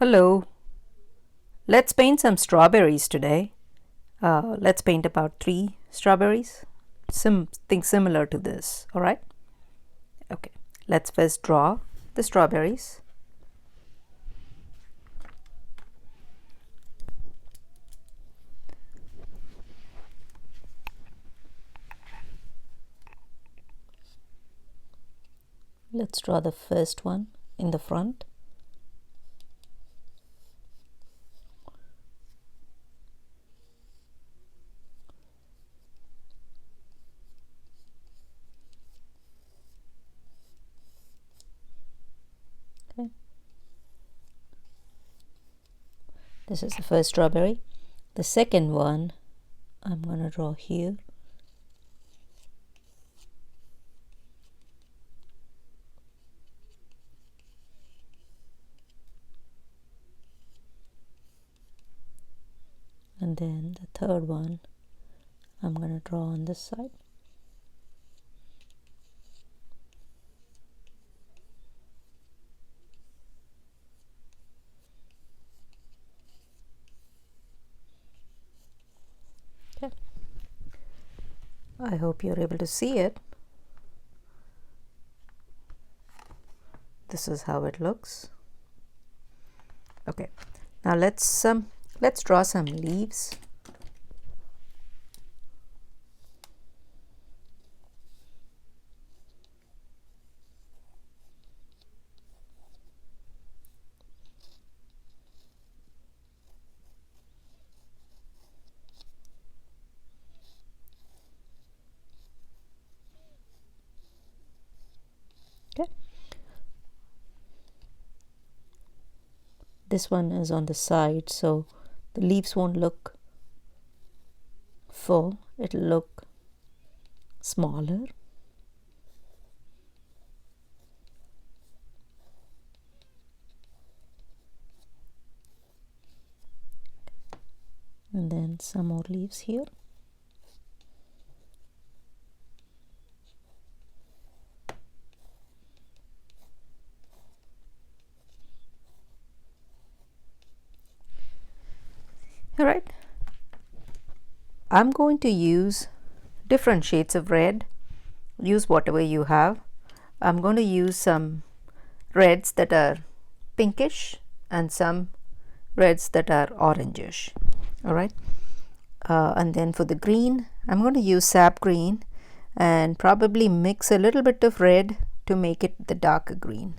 Hello, let's paint some strawberries today. Let's paint about 3 strawberries. Something similar to this, alright? Okay, let's first draw the strawberries. Let's draw the first one in the front. Okay. This is the first strawberry. The second one I'm going to draw here. And then the third one I'm going to draw on this side. Okay. I hope you're able to see it. This is how it looks. Okay, now let's draw some leaves. Okay. This one is on the side, so the leaves won't look full, it'll look smaller. And then some more leaves here. All right, I'm going to use different shades of red. Use whatever you have. I'm going to use some reds that are pinkish and some reds that are orangish. All right, and then for the green, I'm going to use sap green and probably mix a little bit of red to make it the darker green.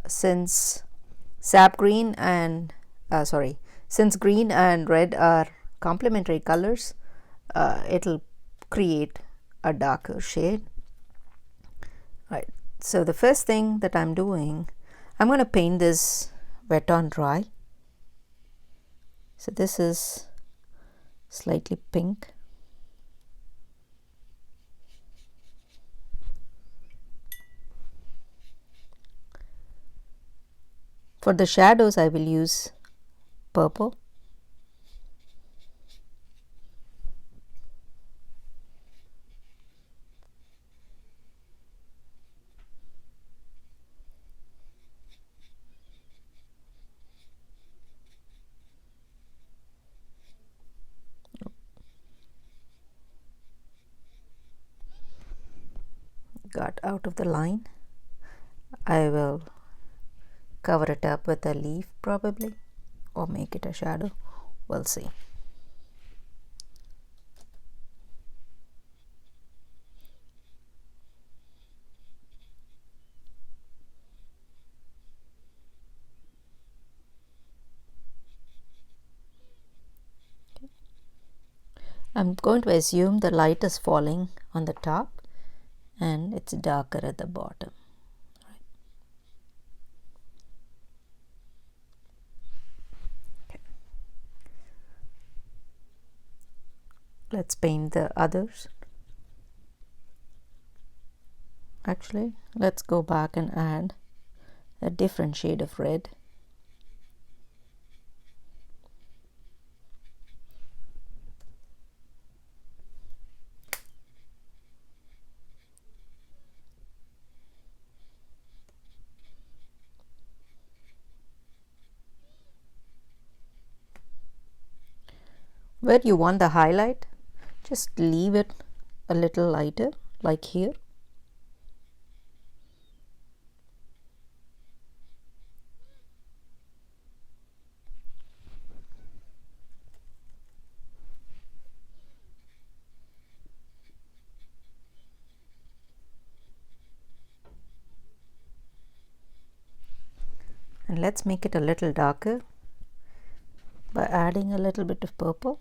Since sap green and since green and red are complementary colors, it'll create a darker shade. Right, so the first thing that I'm doing, I'm going to paint this wet on dry. So this is slightly pink. For the shadows, I will use purple. Got out of the line. I will cover it up with a leaf probably, or make it a shadow. We'll see. I'm going to assume the light is falling on the top and it's darker at the bottom. Okay. Let's paint the others. Actually, let's go back and add a different shade of red. Where you want the highlight, just leave it a little lighter, like here. And let's make it a little darker by adding a little bit of purple.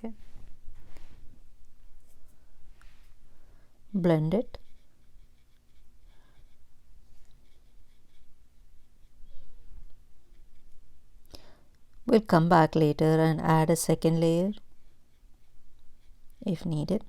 Okay. Blend it. We'll come back later and add a second layer if needed.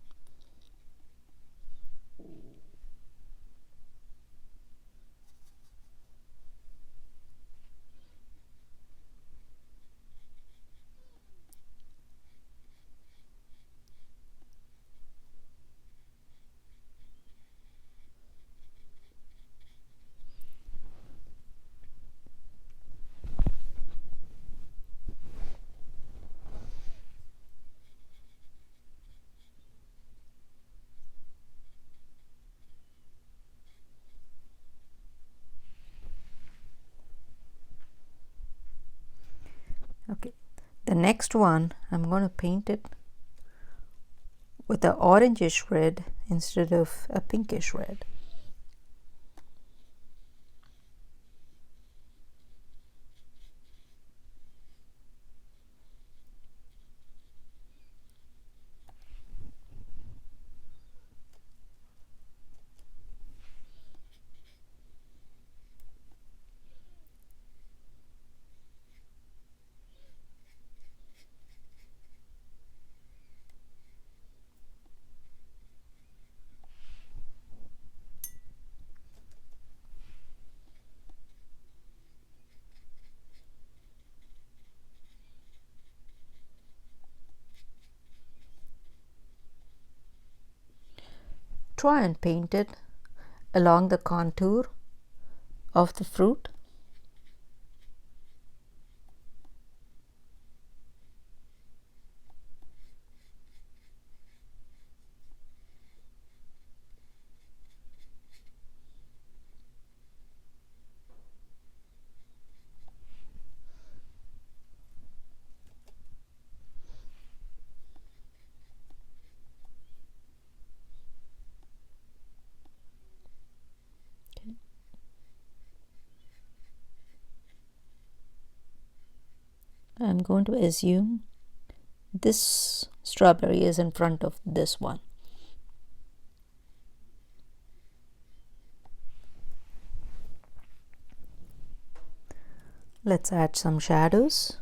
Okay, the next one I'm going to paint it with an orangish red instead of a pinkish red. Try and paint it along the contour of the fruit. I'm going to assume this strawberry is in front of this one. Let's add some shadows.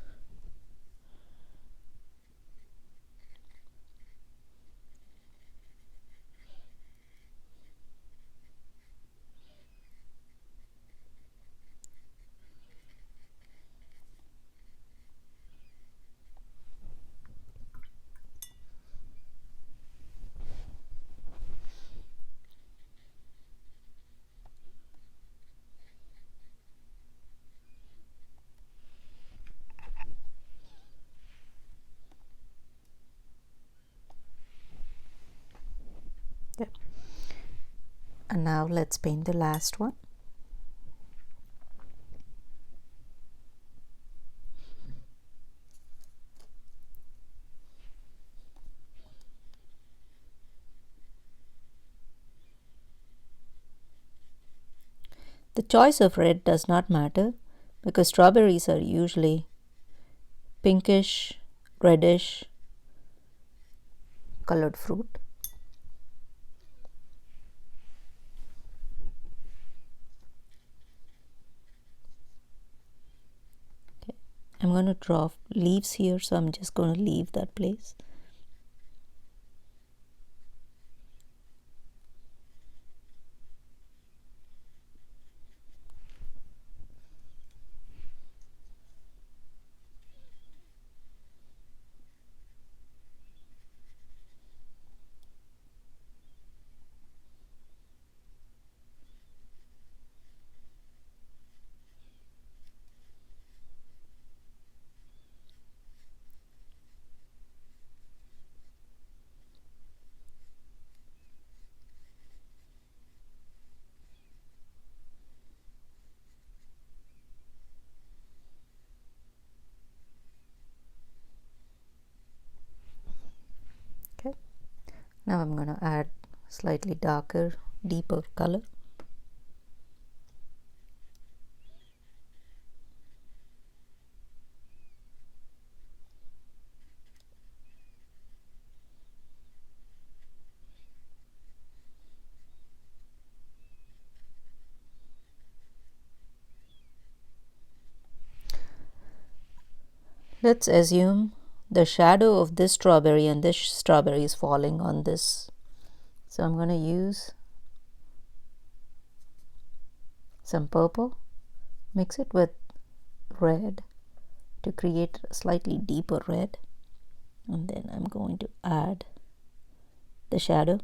Yep. And now let's paint the last one. The choice of red does not matter because strawberries are usually pinkish, reddish colored fruit. Okay. I'm going to draw leaves here, so I'm just going to leave that place. Now I'm going to add slightly darker, deeper color. Let's assume the shadow of this strawberry and this strawberry is falling on this. So I'm going to use some purple, mix it with red to create a slightly deeper red, and then I'm going to add the shadow.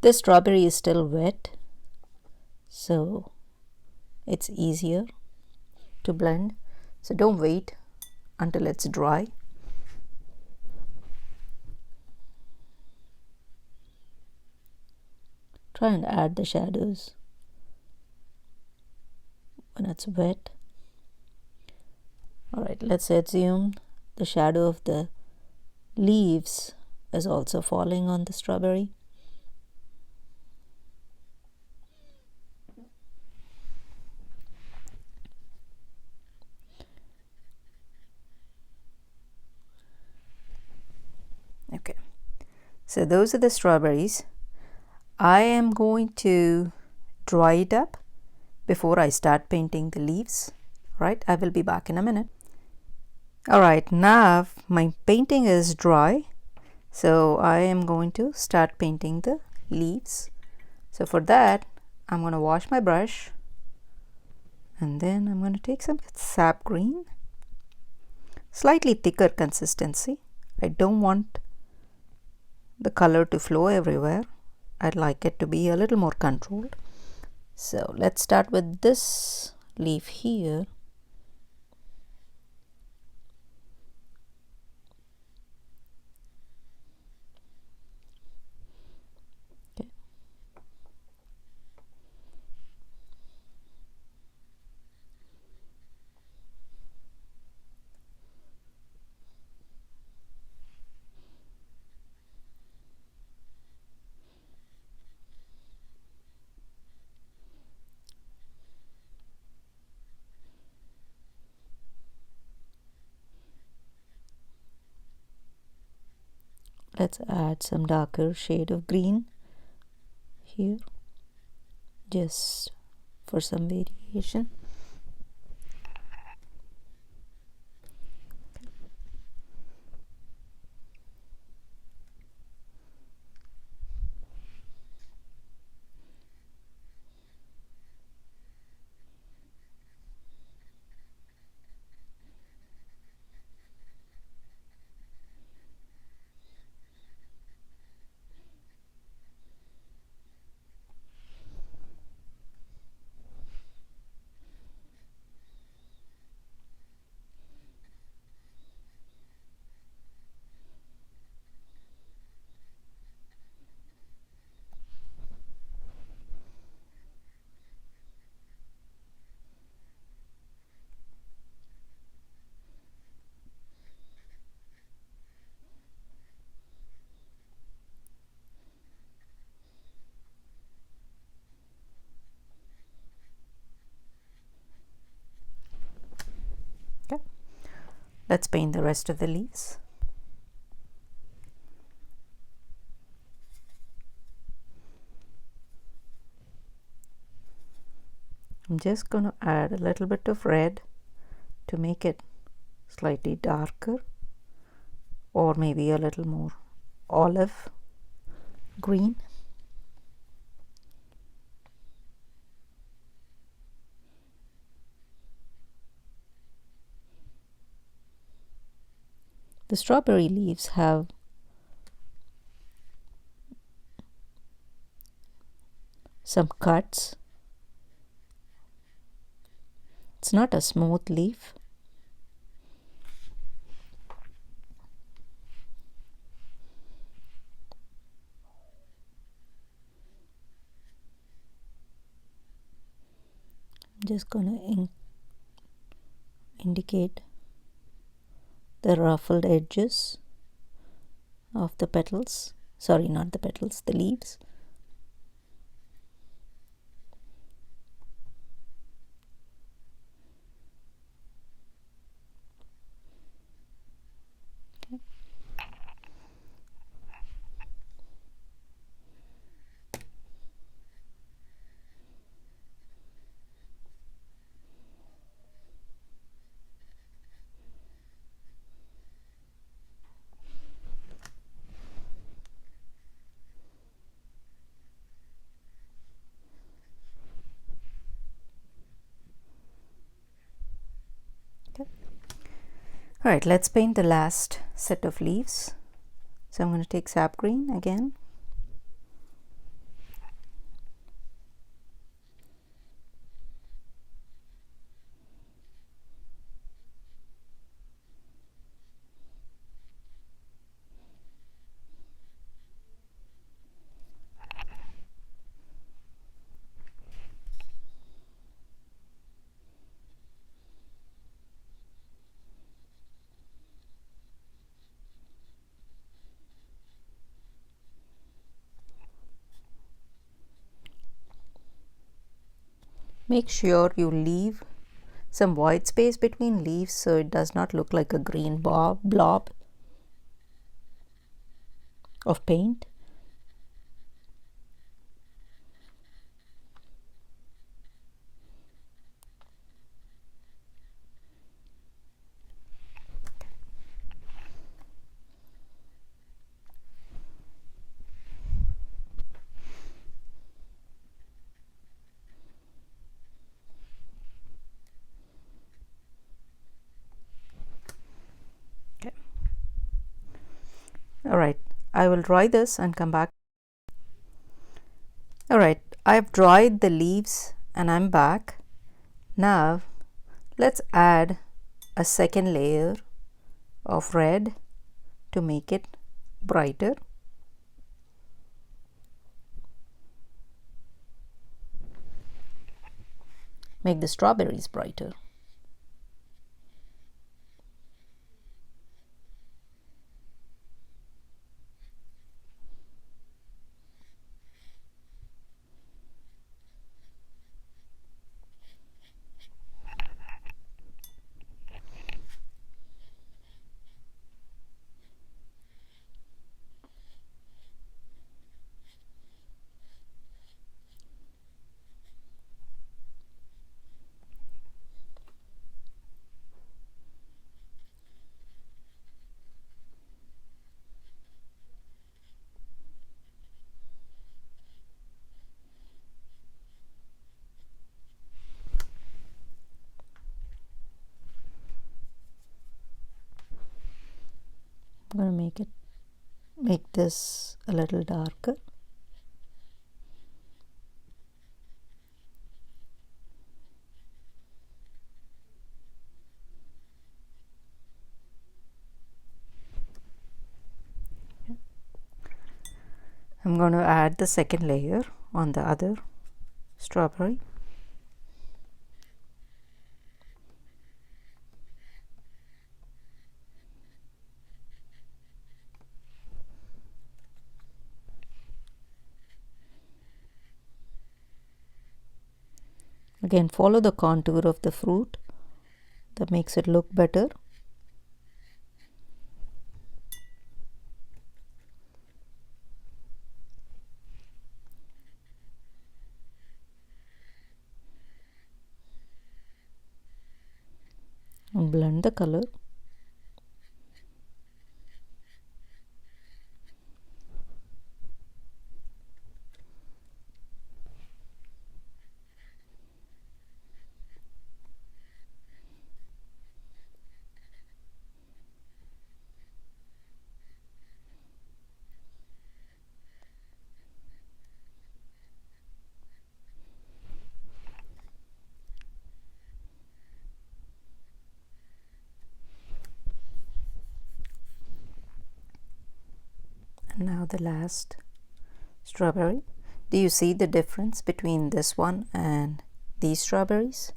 This strawberry is still wet, so it's easier to blend. So don't wait until it's dry. Try and add the shadows when it's wet. Alright, let's assume the shadow of the leaves is also falling on the strawberry. Okay, so those are the strawberries. I am going to dry it up before I start painting the leaves. Right, I will be back in a minute. Alright, now my painting is dry, so I am going to start painting the leaves. So for that, I'm going to wash my brush, and then I'm going to take some sap green, slightly thicker consistency. I don't want the color to flow everywhere. I'd like it to be a little more controlled. So let's start with this leaf here. Okay. Let's add some darker shade of green here, just for some variation. Okay. Let's paint the rest of the leaves. I'm just going to add a little bit of red to make it slightly darker, or maybe a little more olive green. The strawberry leaves have some cuts. It's not a smooth leaf. I'm just going to indicate the ruffled edges of the petals. Sorry, not the petals, the leaves. All right, let's paint the last set of leaves. So I'm going to take sap green again. Make sure you leave some white space between leaves so it does not look like a green blob of paint. Okay. All right, I will dry this and come back. All right, I've dried the leaves and I'm back. Now let's add a second layer of red to make it brighter. Make the strawberries brighter. I'm going to make this a little darker. I'm going to add the second layer on the other strawberry. Again, follow the contour of the fruit. That makes it look better. And blend the color. And now the last strawberry. Do you see the difference between this one and these strawberries?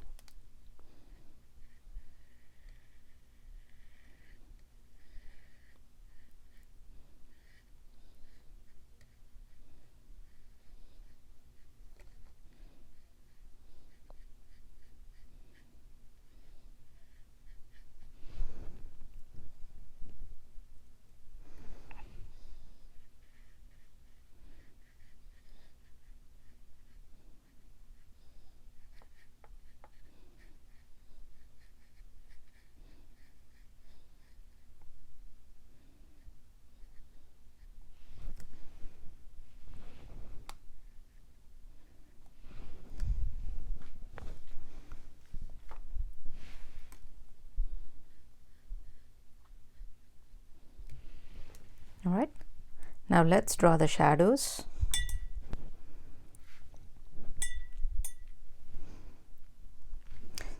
Now let's draw the shadows.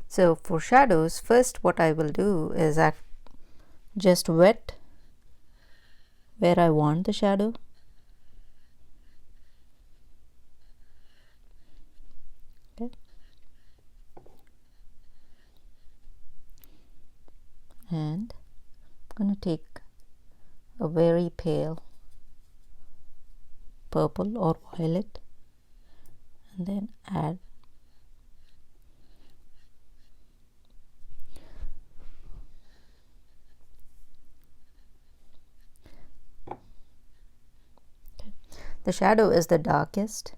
So for shadows, first what I will do is just wet where I want the shadow. Okay. And I'm going to take a very pale purple or violet and then add the shadow is the darkest,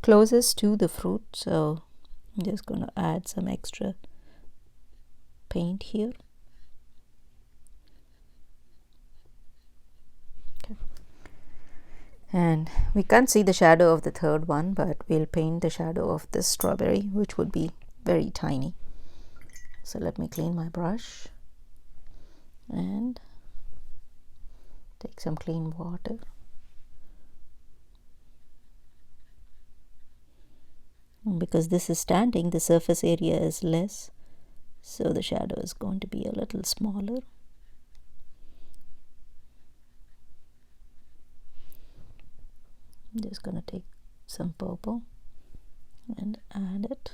closest to the fruit, so I'm just going to add some extra paint here. Okay. And we can't see the shadow of the third one, but we'll paint the shadow of this strawberry, which would be very tiny. So let me clean my brush and take some clean water. And because this is standing, the surface area is less, so the shadow is going to be a little smaller. I'm just going to take some purple and add it.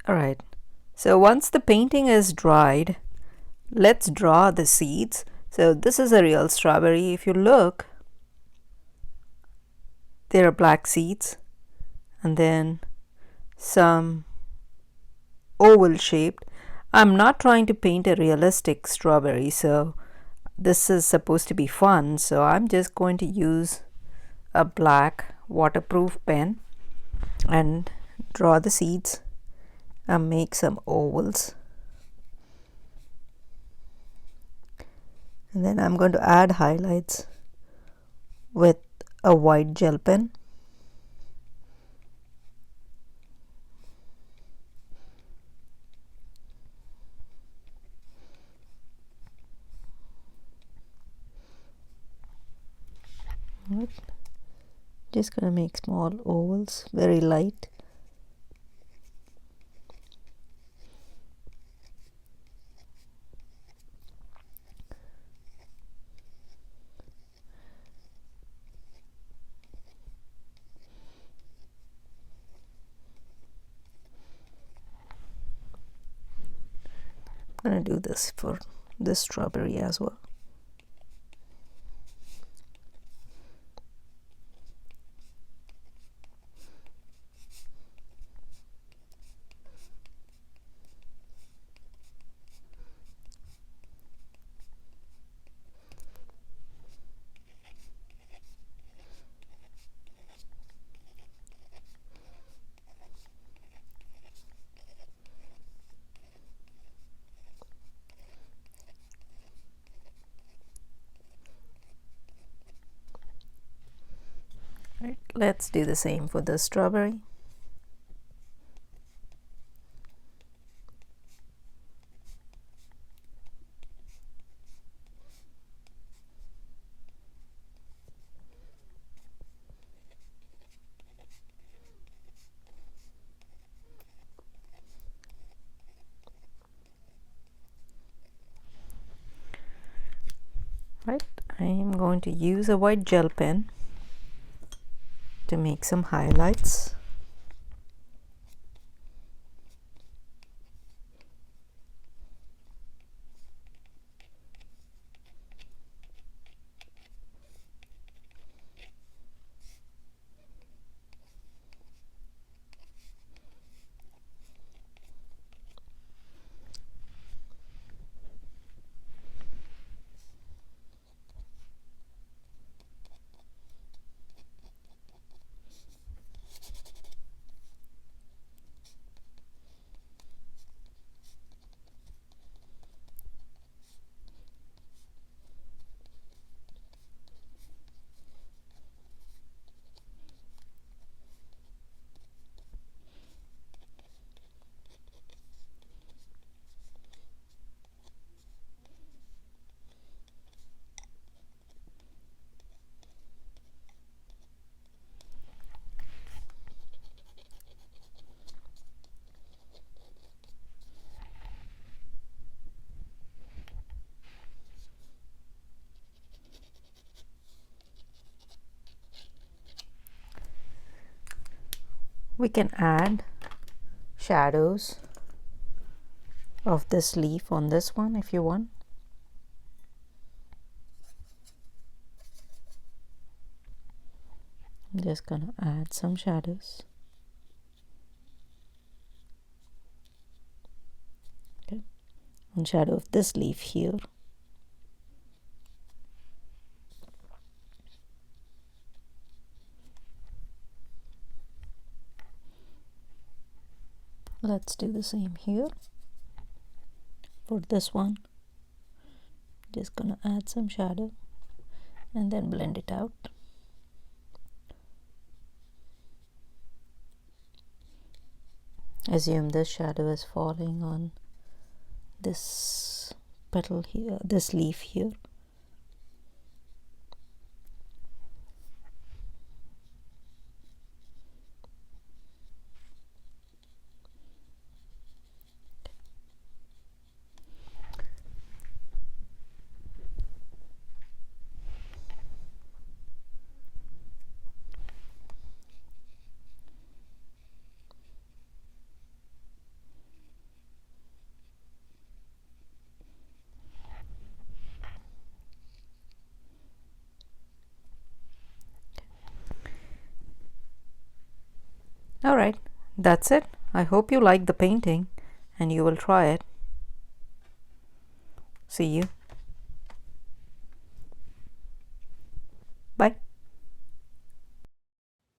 Alright, so once the painting is dried, let's draw the seeds. So this is a real strawberry. If you look, there are black seeds and then some oval shaped. I'm not trying to paint a realistic strawberry, so this is supposed to be fun, so I'm just going to use a black waterproof pen and draw the seeds and make some ovals. And then I'm going to add highlights with a white gel pen. Just gonna make small ovals, very light. I'm gonna do this for this strawberry as well. Right, let's do the same for the strawberry. Right, I am going to use a white gel pen to make some highlights. we can add shadows of this leaf on this one if you want. I'm just gonna add some shadows. Okay, one shadow of this leaf here. Let's do the same here for this one. Just gonna add some shadow and then blend it out. Assume this shadow is falling on this petal here, this leaf here. All right, that's it. I hope you like the painting and you will try it. See you. Bye.